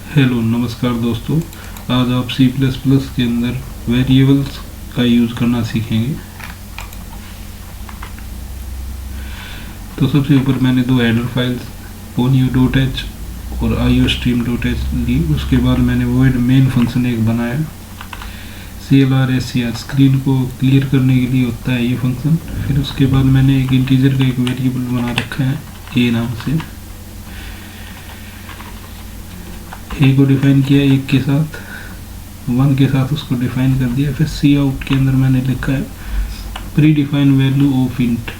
Hello नमस्कार दोस्तों। आज आप C++ के अंदर वेरिएबल्स का यूज़ करना सीखेंगे। तो सबसे ऊपर मैंने दो हेडर फाइल्स ponyo.h और iostream.h ली। उसके बाद मैंने void मेन फंक्शन एक बनाया। clr स्क्रीन को क्लियर करने के लिए होता है ये फंक्शन। फिर उसके बाद मैंने एक इंटीजर का एक वेरिएबल बना रखा है a नाम से। ए को डिफाइन किया एक के साथ, 1 के साथ उसको डिफाइन कर दिया। फिर सी आउट के अंदर मैंने लिखा है pre define value of int,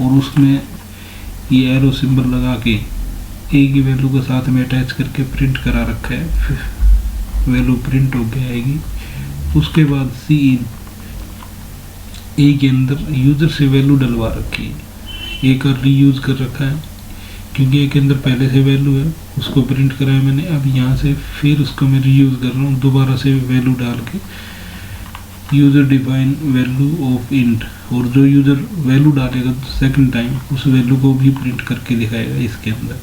और उसमें ये एरो सिंबल लगा के ए की वैल्यू को साथ में अटैच करके प्रिंट करा रखा है। फिर वैल्यू प्रिंट हो के आएगी। उसके बाद सी इन ए के अंदर यूज़र से वैल्यू डलवा रखी है। ए का रीयूज़ कर रखा है क्योंकि ए के अंदर पहले से वैल्यू है, उसको प्रिंट करा है मैंने। अब यहाँ से फिर उसको मैं रीयूज़ कर रहा हूँ दोबारा से वैल्यू डाल के, user define value of int, और जो यूज़र वैल्यू डालेगा सेकंड टाइम उस वैल्यू को भी प्रिंट करके दिखाएगा इसके अंदर।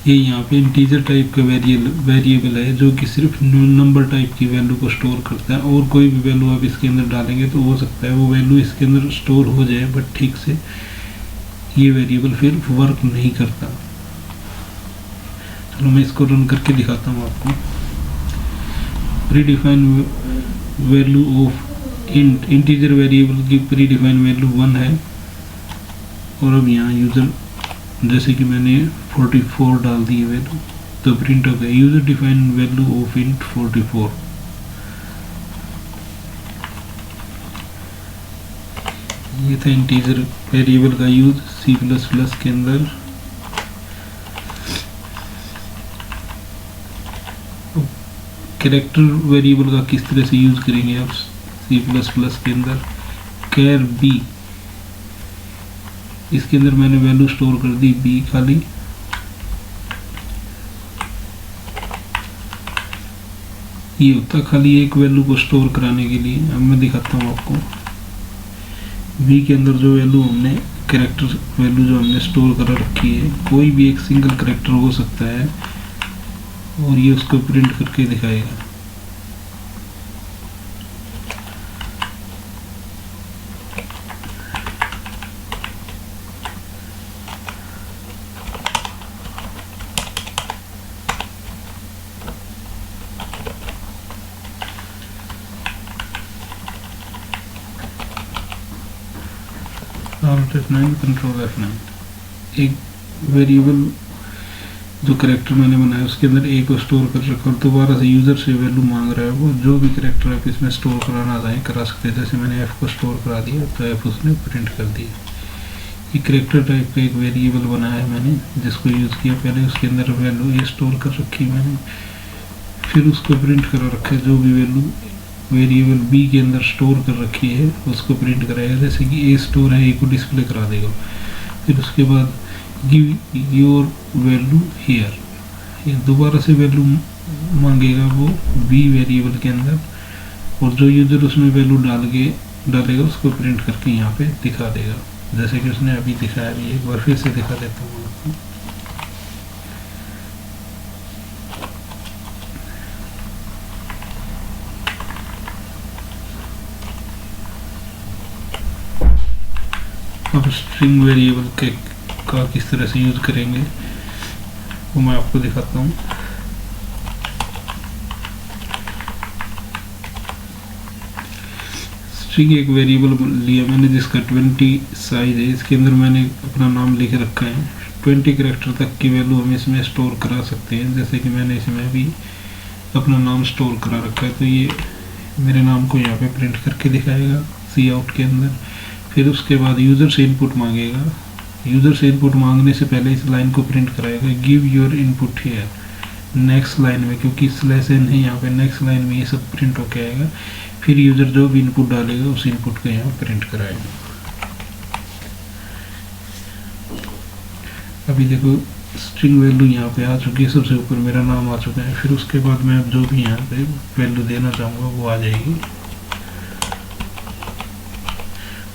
ये यहाँ पे इंटीजर टाइप का वेरिएबल है जो कि सिर्फ नंबर टाइप की वैल्यू को स्टोर करता है, और कोई भी वैल्यू आप इसके अंदर डालेंगे तो हो सकता है वो वैल्यू इसके अंदर स्टोर हो जाए, बट ठीक से ये वेरिएबल फिर वर्क नहीं करता। चलो मैं इसको रन करके दिखाता हूँ आपको। Pre define value of int, integer variable की प्री डिफाइन वैल्यू 1 है, और अब यहाँ यूज़र जैसे कि मैंने 44 डाल दी है वैल्यू तो प्रिंट हो गया user define value of int 44। ये था इंटीजर वेरिएबल का यूज C++ के अंदर। कैरेक्टर वेरिएबल का किस तरह से यूज करेंगे आप C++ के अंदर। कैर b, इसके अंदर मैंने वैल्यू स्टोर कर दी b खाली। ये होता खाली एक वैल्यू को स्टोर कराने के लिए। अब मैं दिखाता हूँ आपको। बी के अंदर जो वैल्यू हमने कैरेक्टर वैल्यू जो हमने स्टोर कर रखी है, कोई भी एक सिंगल कैरेक्टर हो सकता है, और ये उसको प्रिंट करके दिखाएगा। F9 control F9। एक वेरिएबल जो कैरेक्टर मैंने बनाया उसके अंदर ए को स्टोर कर रखा, और दोबारा से यूज़र से वैल्यू मांग रहा है। वो जो भी कैरेक्टर आप इसमें स्टोर कराना चाहें करा सकते हैं। जैसे मैंने एफ को स्टोर करा दिया तो एफ उसने प्रिंट कर दिया। ये कैरेक्टर टाइप का एक वेरिएबल बनाया है मैंने, जिसको यूज़ किया। पहले उसके अंदर वैल्यू ए स्टोर कर रखी मैंने, फिर उसको प्रिंट करा रखा है। जो भी वैल्यू वेरिएबल बी के अंदर स्टोर कर रखी है उसको प्रिंट कराएगा। जैसे कि ए स्टोर है, ए को डिस्प्ले करा देगा। फिर उसके बाद गिव योर वैल्यू हियर, ये दोबारा से वैल्यू मांगेगा वो बी वेरिएबल के अंदर, और जो यूज़र उसमें वैल्यू डालेगा उसको प्रिंट करके यहाँ पे दिखा देगा, जैसे कि उसने अभी दिखाया। अभी एक बार फिर से दिखा देता हूँ आपको। अब स्ट्रिंग वेरिएबल का किस तरह से यूज करेंगे वो मैं आपको दिखाता हूँ। स्ट्रिंग एक वेरिएबल लिया मैंने जिसका 20 साइज है। इसके अंदर मैंने अपना नाम लिख रखा है। 20 कैरेक्टर तक की वैल्यू हम इसमें स्टोर करा सकते हैं। जैसे कि मैंने इसमें भी अपना नाम स्टोर करा रखा है, तो ये मेरे नाम को यहाँ पे प्रिंट करके दिखाएगा सी आउट के अंदर। फिर उसके बाद यूज़र से इनपुट मांगेगा। यूज़र से इनपुट मांगने से पहले इस लाइन को प्रिंट कराएगा, give your input here, next line में, क्योंकि स्लैश एन है यहाँ पे। नेक्स्ट लाइन में ये सब प्रिंट होके आएगा। फिर यूज़र जो भी इनपुट डालेगा उस इनपुट को यहाँ प्रिंट कराएगा। अभी देखो स्ट्रिंग वैल्यू यहाँ पे आ चुकी है, सबसे ऊपर मेरा नाम आ चुका है। फिर उसके बाद मैं अब जो भी यहाँ पे वैल्यू देना चाहूँगा वो आ जाएगी।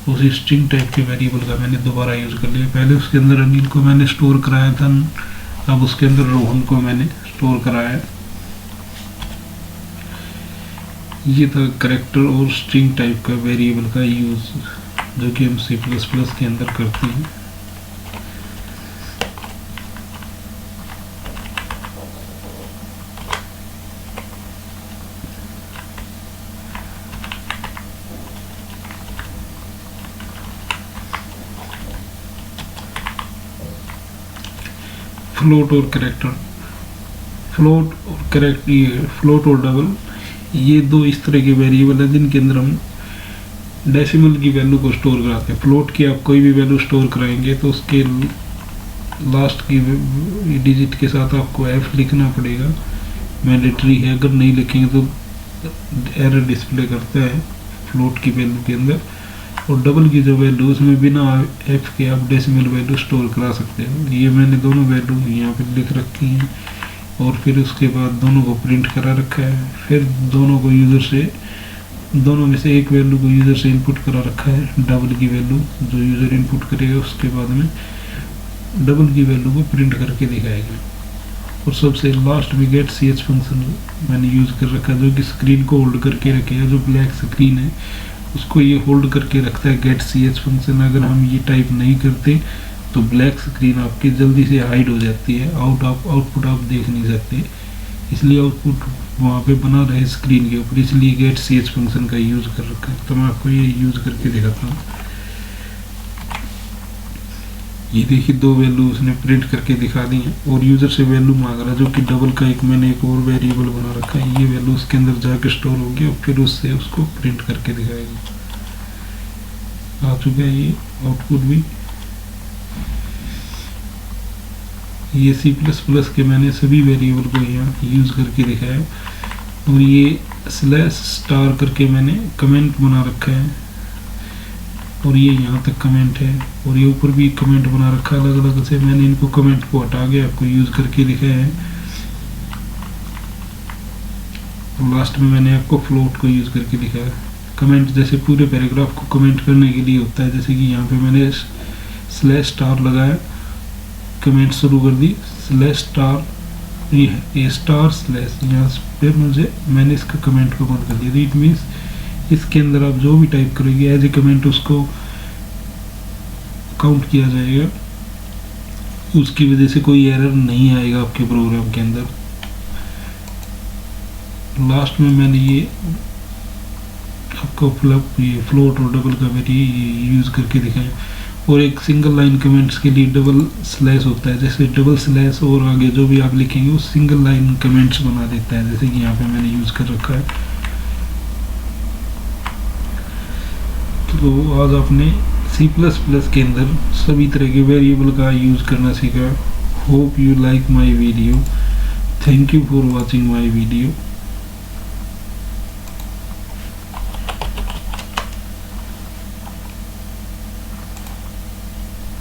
उसी स्ट्रिंग टाइप के वेरिएबल का मैंने दोबारा यूज़ कर लिया। पहले उसके अंदर अनिल को मैंने स्टोर कराया था अब उसके अंदर रोहन को मैंने स्टोर कराया है। ये था कैरेक्टर और स्ट्रिंग टाइप का वेरिएबल का यूज जो कि हम C++ के अंदर करते हैं। फ्लोट और कैरेक्टर, फ्लोट और डबल, ये दो इस तरह के वेरिएबल हैं जिनके अंदर हम डेसिमल की वैल्यू को स्टोर कराते हैं। फ्लोट की आप कोई भी वैल्यू स्टोर कराएंगे तो उसके लास्ट की डिजिट के साथ आपको f लिखना पड़ेगा, मैंडेटरी है। अगर नहीं लिखेंगे तो एरर डिस्प्ले करता है फ्लोट की वैल्यू के अंदर। और डबल की जो वैल्यू उसमें बिना f के आप डेसिमल वैल्यू स्टोर करा सकते हो। ये मैंने दोनों वैल्यू यहाँ पे लिख रखी हैं और फिर उसके बाद दोनों को प्रिंट करा रखा है। फिर दोनों को यूज़र से, दोनों में से एक वैल्यू को यूज़र से इनपुट करा रखा है, डबल की वैल्यू जो यूज़र इनपुट करेगा उसके बाद में डबल की वैल्यू को प्रिंट करके दिखाएगा। और सबसे लास्ट में गेट ch फंक्शन मैंने यूज़ कर रखा है जो कि स्क्रीन को होल्ड करके रखेगा। जो ब्लैक स्क्रीन है उसको ये होल्ड करके रखता है गेट ch फंक्शन। अगर हम ये टाइप नहीं करते तो ब्लैक स्क्रीन आपकी जल्दी से हाइड हो जाती है, आउटपुट आप देख नहीं सकते, इसलिए आउटपुट वहाँ पे बना रहे स्क्रीन के ऊपर, इसलिए गेट ch फंक्शन का यूज़ कर रखा है। तो मैं आपको ये यूज़ करके दिखाता हूँ। ये देखिए दो वैल्यू उसने प्रिंट करके दिखा दी हैं और यूज़र से वैल्यू मांग रहा है जो कि डबल का मैंने एक और वेरिएबल बना रखा है। ये वैल्यू उसके अंदर जाके स्टोर होगी और फिर उससे उसको प्रिंट करके दिखाएगा। आ चुका है ये आउटपुट भी। ये C++ के मैंने सभी वेरिएबल को यहाँ यूज़ करके दिखाया और ये /* करके मैंने कमेंट बना रखा है और ये यहाँ तक कमेंट है और ये ऊपर भी कमेंट बना रखा है अलग अलग से। मैंने इनको कमेंट को हटा के आपको यूज़ करके दिखाया है। और लास्ट में मैंने आपको फ्लोट को यूज़ करके दिखाया। कमेंट जैसे पूरे पैराग्राफ को कमेंट करने के लिए होता है, जैसे कि यहाँ पे मैंने /* लगाया, कमेंट शुरू कर दी /* ये स्टार स्लैश, यहाँ पे मैंने इसका कमेंट को बंद कर दिया। इट मीन्स इसके अंदर आप जो भी टाइप करेंगे एज ए कमेंट उसको काउंट किया जाएगा, उसकी वजह से कोई एरर नहीं आएगा आपके प्रोग्राम के अंदर। लास्ट में मैंने ये आपको ये फ्लोट और डबल का वेरिएबल यूज़ करके दिखाया। और एक सिंगल लाइन कमेंट्स के लिए डबल स्लैश होता है, जैसे डबल स्लैश और आगे जो भी आप लिखेंगे वो सिंगल लाइन कमेंट्स बना देता है, जैसे कि यहाँ पे मैंने यूज़ कर रखा है। तो आज आपने C++ के अंदर सभी तरह के वेरिएबल का यूज़ करना सीखा। Hope you like my video. Thank you for watching my video.